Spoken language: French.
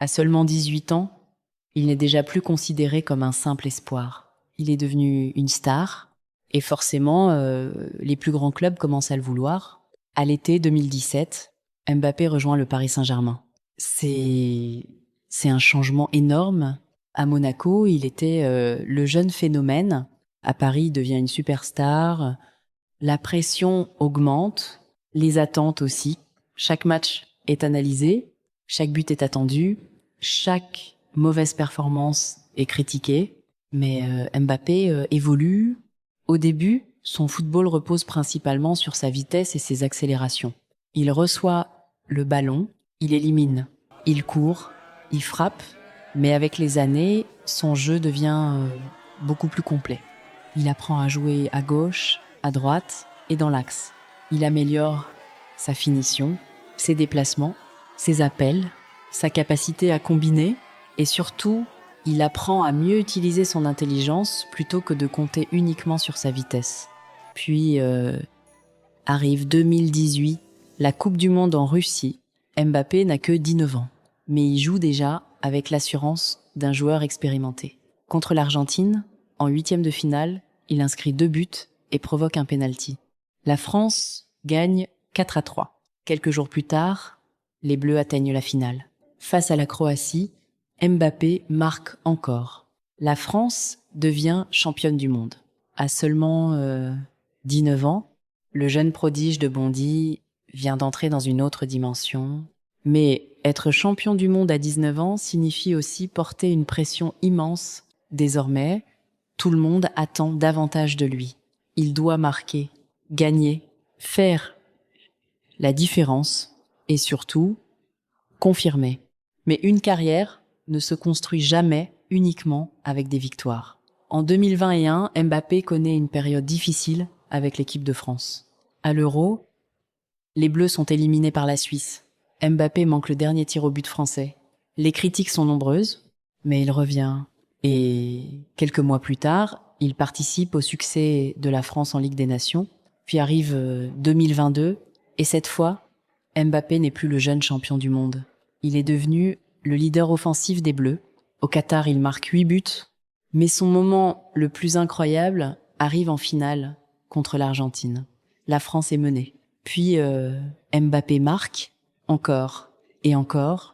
À seulement 18 ans, il n'est déjà plus considéré comme un simple espoir. Il est devenu une star et forcément, les plus grands clubs commencent à le vouloir. À l'été 2017, Mbappé rejoint le Paris Saint-Germain. C'est un changement énorme. À Monaco, il était le jeune phénomène. À Paris, il devient une superstar. La pression augmente, les attentes aussi. Chaque match est analysé, chaque but est attendu, chaque mauvaise performance est critiquée. Mais Mbappé évolue. Au début, son football repose principalement sur sa vitesse et ses accélérations. Il reçoit le ballon, il élimine, il court, il frappe, mais avec les années, son jeu devient beaucoup plus complet. Il apprend à jouer à gauche, à droite et dans l'axe. Il améliore sa finition, ses déplacements, ses appels, sa capacité à combiner et surtout, il apprend à mieux utiliser son intelligence plutôt que de compter uniquement sur sa vitesse. Puis arrive 2018, la Coupe du Monde en Russie. Mbappé n'a que 19 ans, mais il joue déjà avec l'assurance d'un joueur expérimenté. Contre l'Argentine, en huitième de finale, il inscrit 2 buts et provoque un penalty. La France gagne 4-3. Quelques jours plus tard, les Bleus atteignent la finale. Face à la Croatie, Mbappé marque encore. La France devient championne du monde. À seulement 19 ans, le jeune prodige de Bondy vient d'entrer dans une autre dimension. Mais être champion du monde à 19 ans signifie aussi porter une pression immense. Désormais, tout le monde attend davantage de lui. Il doit marquer, gagner, faire la différence et surtout confirmer. Mais une carrière ne se construit jamais uniquement avec des victoires. En 2021, Mbappé connaît une période difficile avec l'équipe de France. À l'Euro, les Bleus sont éliminés par la Suisse. Mbappé manque le dernier tir au but français. Les critiques sont nombreuses, mais il revient. Et quelques mois plus tard, il participe au succès de la France en Ligue des Nations. Puis arrive 2022, et cette fois, Mbappé n'est plus le jeune champion du monde. Il est devenu le leader offensif des Bleus. Au Qatar, il marque 8 buts. Mais son moment le plus incroyable arrive en finale contre l'Argentine. La France est menée. Puis Mbappé marque, encore et encore,